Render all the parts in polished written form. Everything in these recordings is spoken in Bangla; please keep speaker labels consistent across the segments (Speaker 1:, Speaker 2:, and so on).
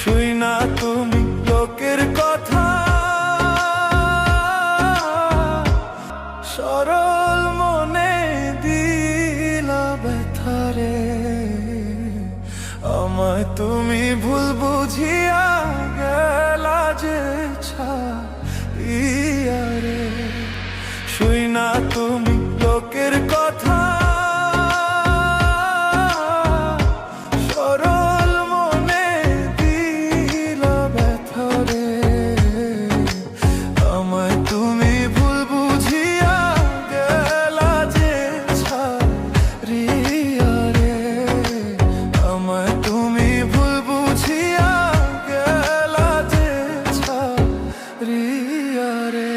Speaker 1: শুই না তুমি লোকের কথা, সরল মনে দিলা ব্যথারে। আমায় তুমি ভুল বুঝিয়া গেলা যে ছাড়িয়া রে। শুই না তুমি লোকের কথা, সরল মনে দিলা ব্যথারে। আমায় তুমি ভুল বুঝিয়া গেলা যে ছাড়িয়া রে। আমায় তুমি ভুল বুঝিয়া গেলা যে ছাড়িয়া রে।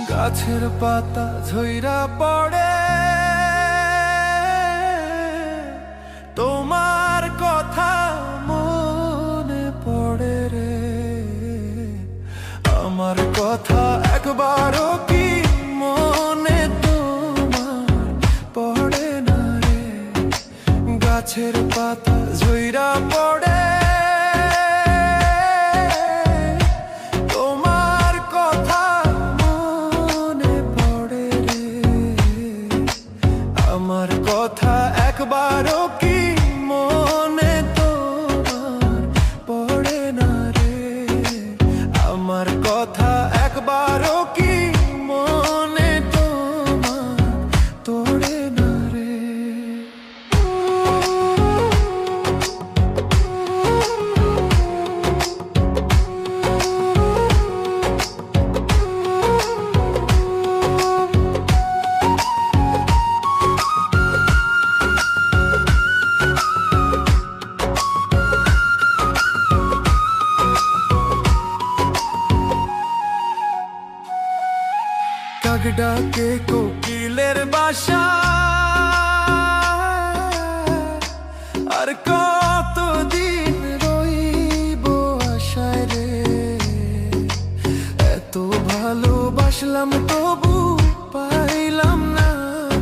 Speaker 1: গাছের পাতা ঝইরা পড়ে, তোমার কথা মনে পড়ে রে। আমার কথা একবারও কি মনে তোমার পড়ে না রে। গাছের পাতা ঝইরা পড়ে, আমার কথা একবারও কি মনে তোমার পড়ে না রে। আমার কথা একবারও কি মনে তোমার পড়ে না রে। কাক ডাকে কোকিলের বাসা, আর কতদিন রইব আশায় রে। এত ভালোবাসলাম তবু পাইলাম না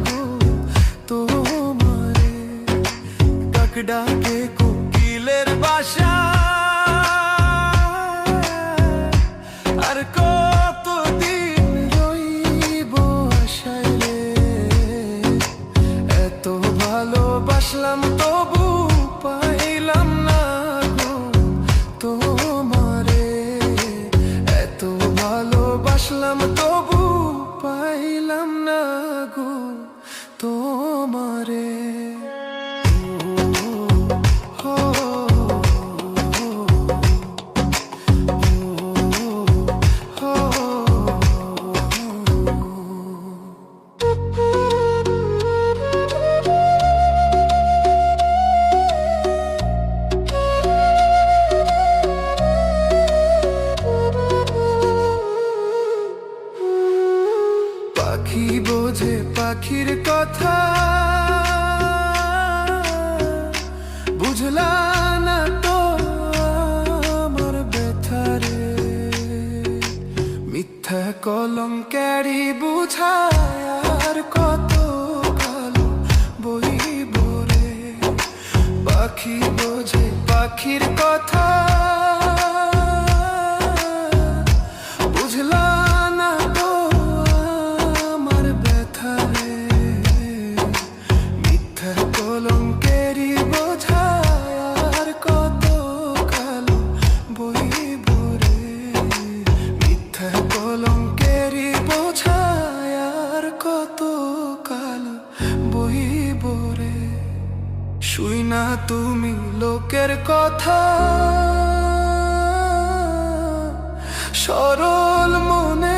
Speaker 1: গো তোমারে। কাক ডাকে কোকিলের বাসা, আর কতদিন রইব আশায় রে। এত ভালোবাসলাম তবু পাইলাম না গো তোমারে। এত ভালোবাসলাম তবু পাইলাম না গো তোমারে। পাখি বোঝে পাখির কথা, বুঝলা না তো আমার ব্যথারে। মিথ্যা কলঙ্কেরই বুঝায় আর কত কালো বইব রে। পাখি বোঝে পাখির কথা, বুঝলা না তো আমার ব্যথারে। মিথ্যা কলঙ্কেরই বোঝায় আর কত কালো বইব রে। মিথ্যা কলঙ্কেরই বোঝায় আর কত কালো বইব রে। শুই না তুমি লোকের কথা, সরল মনে